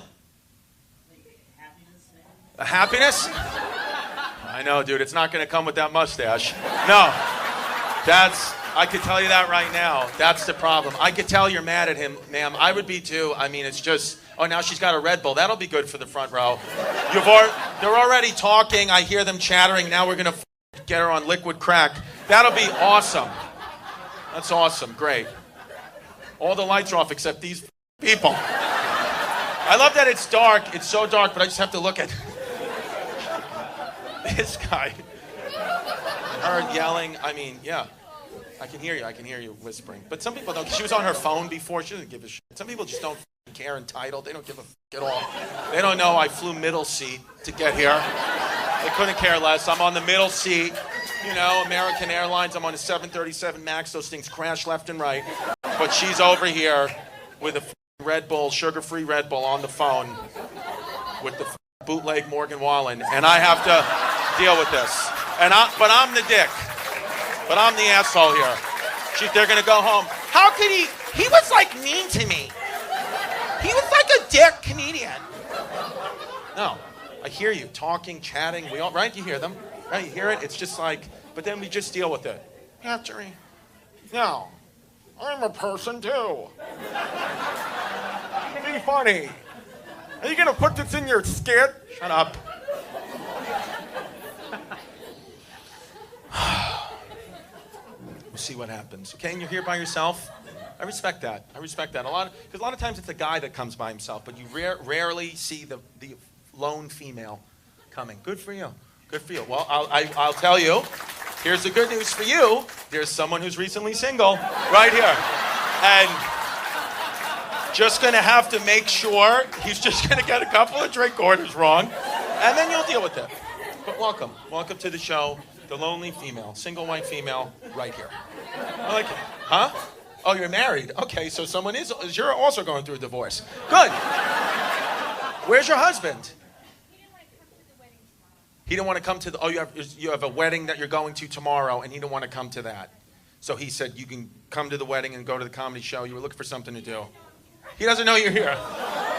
A happiness? I know, dude. It's not going to come with that mustache. No. I could tell you that right now. That's the problem. I could tell you're mad at him, ma'am. I would be too. I mean, it's just, now she's got a Red Bull. That'll be good for the front row. They're already talking. I hear them chattering. Now we're going to get her on liquid crack. That'll be awesome. That's awesome. Great. All the lights are off except these people. I love that it's dark. It's so dark, but I just have to look at this guy. Her yelling. I mean, yeah. I can hear you whispering. But some people don't. She was on her phone before. She doesn't give a shit. Some people just don't care, entitled. They don't give a at all. They don't know I flew middle seat to get here. They couldn't care less. I'm on the middle seat. You know, American Airlines. I'm on a 737 MAX. Those things crash left and right. But she's over here with a Red Bull, sugar-free Red Bull on the phone with the bootleg Morgan Wallen. And I have to deal with this. But I'm the dick. But I'm the asshole here. They're going to go home. How could he? He was like mean to me. He was like a dick comedian. No, I hear you talking, chatting. We all, right? You hear them. Right? You hear it. It's just like, but then we just deal with it. Yeah, Jerry. No, I'm a person too. Be funny. Are you going to put this in your skit? Shut up. We'll see what happens. Okay, and you're here by yourself. I respect that. Because a lot of times it's a guy that comes by himself, but you rarely see the lone female coming. Good for you. Good for you. Well, I'll tell you. Here's the good news for you. There's someone who's recently single right here, and just gonna have to make sure he's just gonna get a couple of drink orders wrong, and then you'll deal with it. But welcome to the show. The lonely female, single white female, right here. I like it. Huh? Oh, you're married. Okay, so someone you're also going through a divorce. Good. Where's your husband? He didn't want to come to the, you have a wedding that you're going to tomorrow, and he didn't want to come to that. So he said, you can come to the wedding and go to the comedy show. You were looking for something to do. He doesn't know you're here.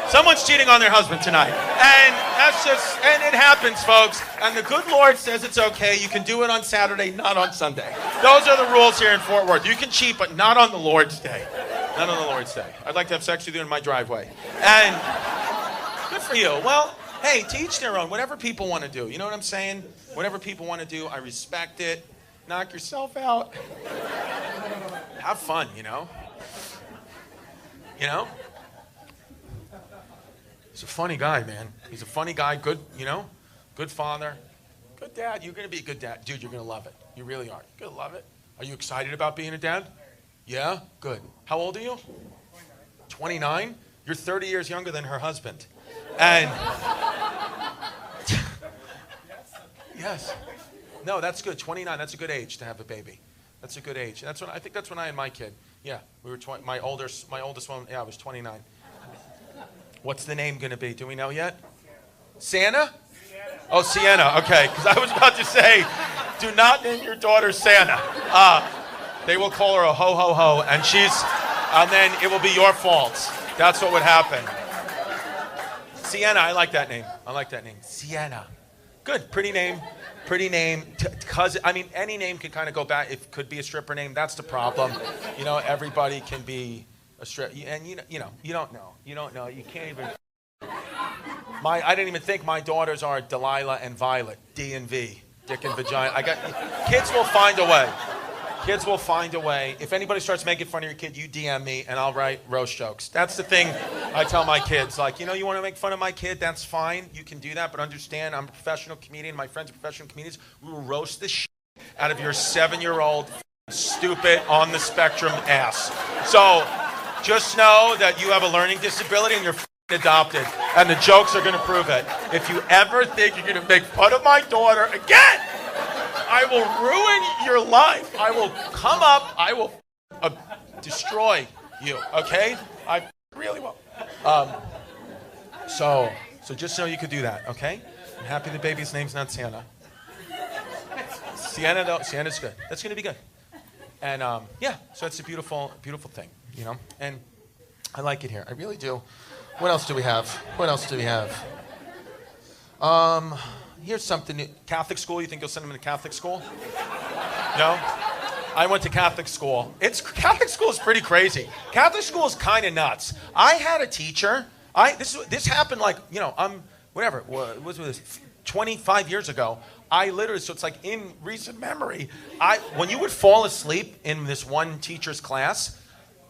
Someone's cheating on their husband tonight. And it happens, folks. And the good Lord says it's okay. You can do it on Saturday, not on Sunday. Those are the rules here in Fort Worth. You can cheat, but not on the Lord's Day. Not on the Lord's Day. I'd like to have sex with you in my driveway. And good for you. Well, hey, to each their own. Whatever people want to do. You know what I'm saying? Whatever people want to do, I respect it. Knock yourself out. Have fun, you know? You know? He's a funny guy, man. He's a funny guy. Good, you know? Good father. Good dad. You're going to be a good dad. Dude, you're going to love it. You really are. You're going to love it. Are you excited about being a dad? Yeah? Good. How old are you? 29? You're 30 years younger than her husband. And... Yes. No, that's good. 29, that's a good age to have a baby. That's a good age. I think that's when I had my kid. Yeah, we were my oldest one. Yeah, I was 29. What's the name going to be? Do we know yet? Santa? Oh, Sienna. Okay, because I was about to say, do not name your daughter Santa. They will call her a ho ho ho, and then it will be your fault. That's what would happen. Sienna, I like that name. Sienna. Good, pretty name. Cousin, I mean, any name can kind of go back. It could be a stripper name. That's the problem. You know, everybody can be a stripper. And you don't know. You can't even. I didn't even think my daughters are Delilah and Violet. D and V. Dick and vagina. Kids will find a way. Kids will find a way. If anybody starts making fun of your kid, you DM me and I'll write roast jokes. That's the thing I tell my kids. Like, you want to make fun of my kid? That's fine. You can do that, but understand I'm a professional comedian. My friends are professional comedians. We will roast the shit out of your 7-year-old stupid on the spectrum ass. So just know that you have a learning disability and you're adopted, and the jokes are going to prove it. If you ever think you're going to make fun of my daughter again, I will ruin your life. I will come up. I will destroy you, okay? I really will. So just know you could do that, okay? I'm happy the baby's name's not Sienna. Sienna, though, Sienna's good. That's going to be good. And, so it's a beautiful, beautiful thing, you know? And I like it here. I really do. What else do we have? Here's something new. Catholic school, you think you'll send them to Catholic school? No? I went to Catholic school. Catholic school is pretty crazy. Catholic school is kind of nuts. I had a teacher. This happened like, what was this? 25 years ago. So it's like in recent memory, when you would fall asleep in this one teacher's class,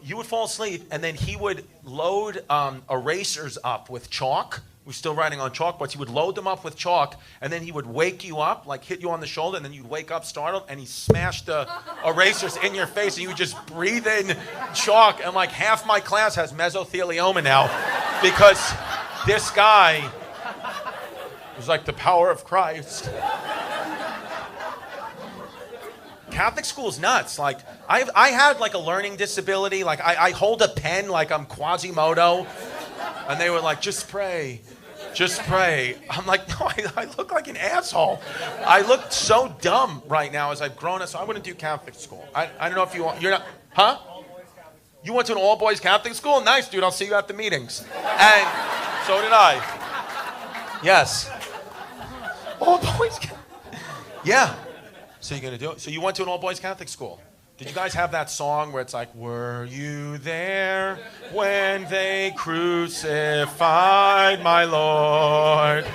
you would fall asleep and then he would load erasers up with chalk. We're still writing on chalkboards. He would load them up with chalk, and then he would wake you up, like hit you on the shoulder, and then you'd wake up startled, and he smashed the erasers in your face, and you would just breathe in chalk. And like half my class has mesothelioma now because this guy was like the power of Christ. Catholic school's nuts. Like I had like a learning disability. Like I hold a pen like I'm Quasimodo. And they were like, just pray. I'm like, no, I look like an asshole. I look so dumb right now as I've grown up, so I wouldn't do Catholic school. I don't know if you want, you're not, huh? You went to an all-boys Catholic school? Nice, dude, I'll see you at the meetings. And so did I. Yes. All-boys, yeah. So you're going to do it? So you went to an all-boys Catholic school? Did you guys have that song where it's like, were you there when they crucified my Lord?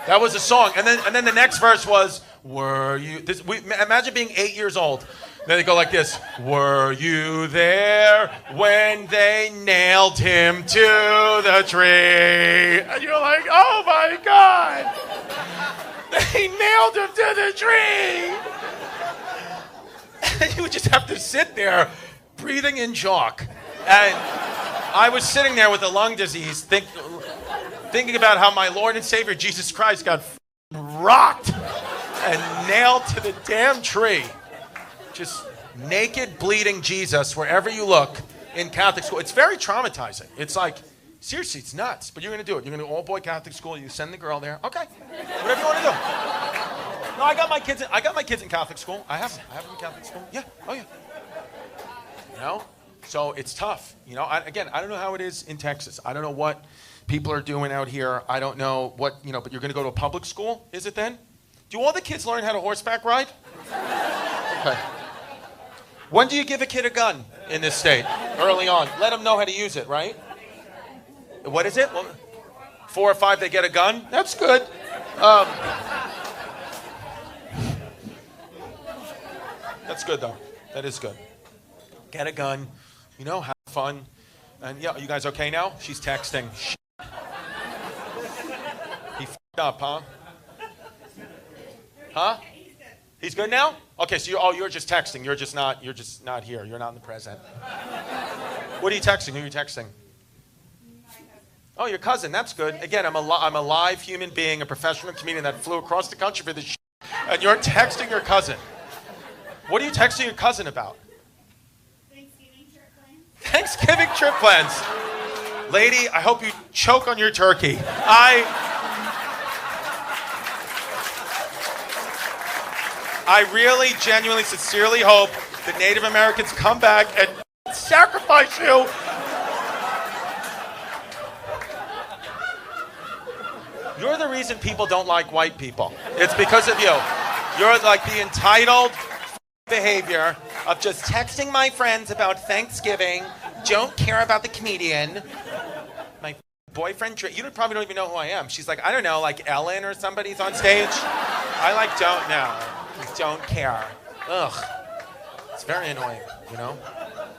That was a song. And then the next verse was, were you... imagine being 8 years old. Then they go like this, were you there when they nailed him to the tree? And you're like, oh my God! They nailed him to the tree! And you would just have to sit there breathing in chalk. And I was sitting there with a lung disease thinking about how my Lord and Savior Jesus Christ got rocked and nailed to the damn tree. Just naked, bleeding Jesus wherever you look in Catholic school. It's very traumatizing. It's like, seriously, it's nuts. But you're going to do it. You're going to do all-boy Catholic school. You send the girl there. Okay. Whatever you want to do. No, I got my kids in Catholic school. I have them in Catholic school. Yeah. Oh, yeah. You know? So it's tough. You know, I don't know how it is in Texas. I don't know what people are doing out here. I don't know what, but you're going to go to a public school, is it then? Do all the kids learn how to horseback ride? Okay. When do you give a kid a gun in this state? Early on. Let them know how to use it, right? What is it? Well, 4 or 5, they get a gun? That's good. That's good, though. That is good. Get a gun. Have fun. And, yeah, you guys okay now? She's texting. He f***ed up, huh? Huh? He's good now? Okay, so you're just texting. You're just not here. You're not in the present. What are you texting? Who are you texting? Oh, your cousin. That's good. Again, I'm a live human being, a professional comedian that flew across the country for this shit, and you're texting your cousin. What are you texting your cousin about? Thanksgiving trip plans. Lady, I hope you choke on your turkey. I really, genuinely, sincerely hope that Native Americans come back and sacrifice you. You're the reason people don't like white people. It's because of you. You're like the entitled behavior of just texting my friends about Thanksgiving, don't care about the comedian. My boyfriend, you probably don't even know who I am. She's like, I don't know, like Ellen or somebody's on stage. I don't know. Don't care. Ugh. It's very annoying,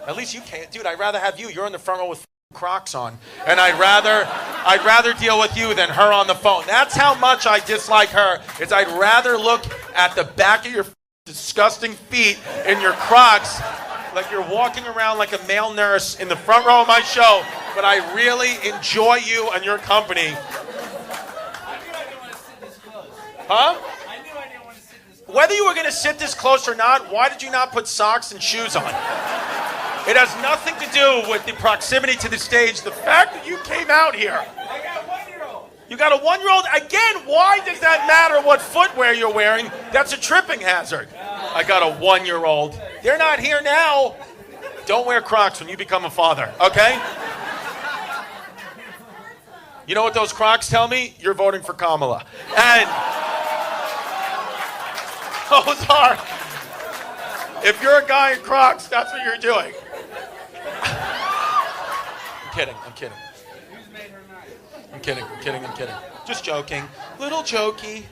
At least you can't. Dude, I'd rather have you. You're in the front row with Crocs on. And I'd rather deal with you than her on the phone. That's how much I dislike her. I'd rather look at the back of your disgusting feet in your Crocs like you're walking around like a male nurse in the front row of my show, but I really enjoy you and your company. Huh? Whether you were going to sit this close or not, why did you not put socks and shoes on? It has nothing to do with the proximity to the stage. The fact that you came out here. I got a 1-year-old. You got a 1-year-old? Again, why does that matter what footwear you're wearing? That's a tripping hazard. I got a 1-year-old. They're not here now. Don't wear Crocs when you become a father, okay? You know what those Crocs tell me? You're voting for Kamala. And those are, if you're a guy in Crocs, that's what you're doing. I'm kidding. I'm kidding. Just joking. Little jokey.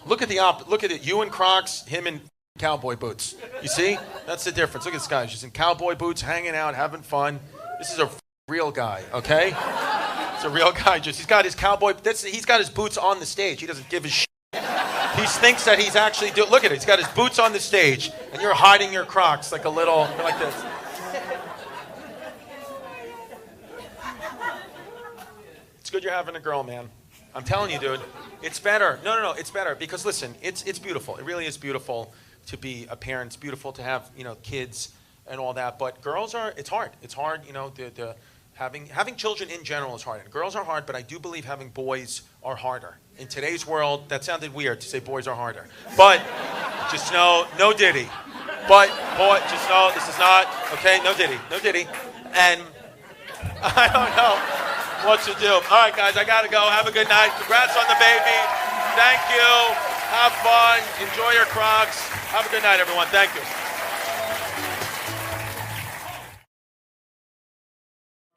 Look at it. You in Crocs, him in cowboy boots. You see? That's the difference. Look at this guy. He's in cowboy boots, hanging out, having fun. This is a real guy, okay? It's a real guy. He's got his cowboy. He's got his boots on the stage. He doesn't give a shit. He thinks that he's actually doing. Look at it. He's got his boots on the stage, and you're hiding your Crocs like a little, like this. It's good you're having a girl, man. I'm telling you, dude. It's better. No. It's better because listen, it's beautiful. It really is beautiful to be a parent. It's beautiful to have kids and all that. But girls it's hard. It's hard. Having children in general is hard. And girls are hard, but I do believe having boys are harder. In today's world, that sounded weird to say boys are harder. But just know, no diddy. But boy, just know this is not okay. No diddy. And I don't know what to do. All right, guys, I gotta go. Have a good night. Congrats on the baby. Thank you. Have fun. Enjoy your Crocs. Have a good night, everyone. Thank you.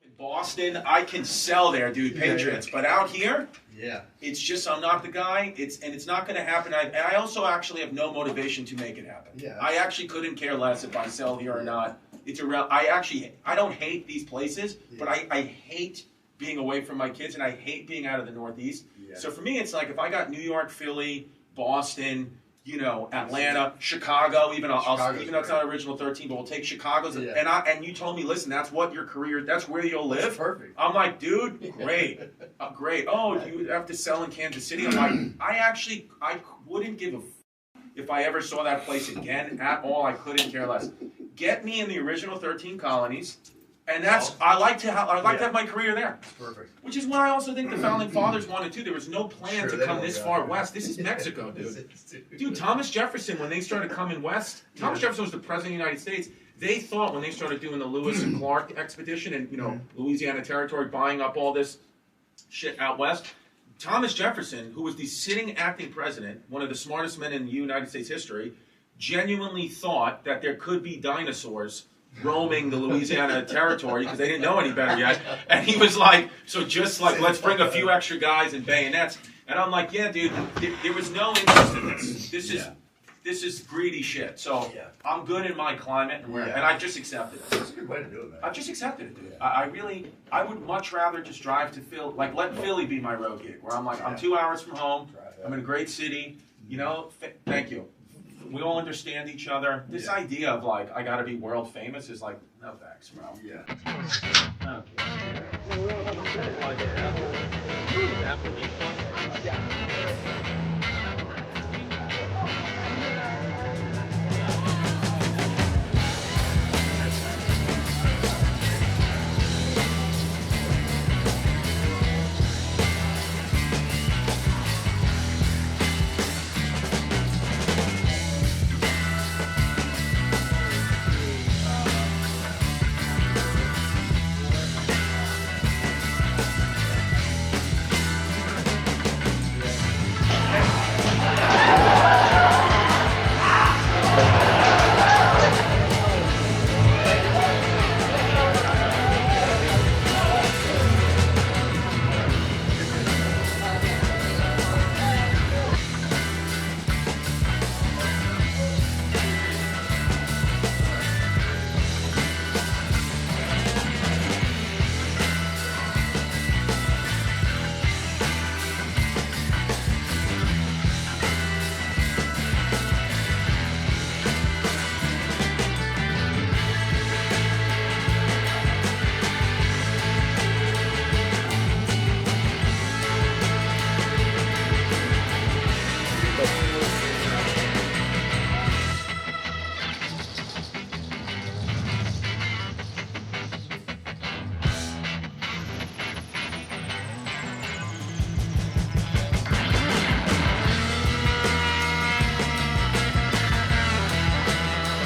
In Boston, I can sell there, dude. Patriots, but out here, it's just I'm not the guy. It's not going to happen. I also actually have no motivation to make it happen. I actually couldn't care less if I sell here or not. I don't hate these places, but I hate being away from my kids, and I hate being out of the Northeast. So for me, it's like if I got New York, Philly, Boston, Atlanta, Chicago, even though it's not original 13, but we'll take Chicago's. And you told me, listen, that's what your career, that's where you'll live. That's perfect. I'm like, dude, great. Great. Oh, do you have to sell in Kansas City? I'm like, I wouldn't give a if I ever saw that place again at all. I couldn't care less. Get me in the original 13 colonies. And I like to have my career there. That's perfect. Which is what I also think the founding fathers wanted too. There was no plan to come this far west. This is Mexico, dude. Dude, Thomas Jefferson, when they started coming west, Thomas Jefferson was the president of the United States. They thought when they started doing the Lewis and Clark expedition and Louisiana Territory, buying up all this shit out west, Thomas Jefferson, who was the sitting acting president, one of the smartest men in United States history, genuinely thought that there could be dinosaurs roaming the Louisiana Territory because they didn't know any better yet. And he was like, let's bring a few extra guys and bayonets. And I'm like, yeah, dude, there was no interest in this. This is greedy shit. So I'm good in my climate, and I've just accepted it. That's a good way to do it, man. I've just accepted it, dude. I would much rather just drive to Philly, let Philly be my road gig, where I'm like, I'm 2 hours from home, I'm in a great city, thank you. We all understand each other. This idea of I gotta be world famous is like, no thanks, bro. Yeah. Okay.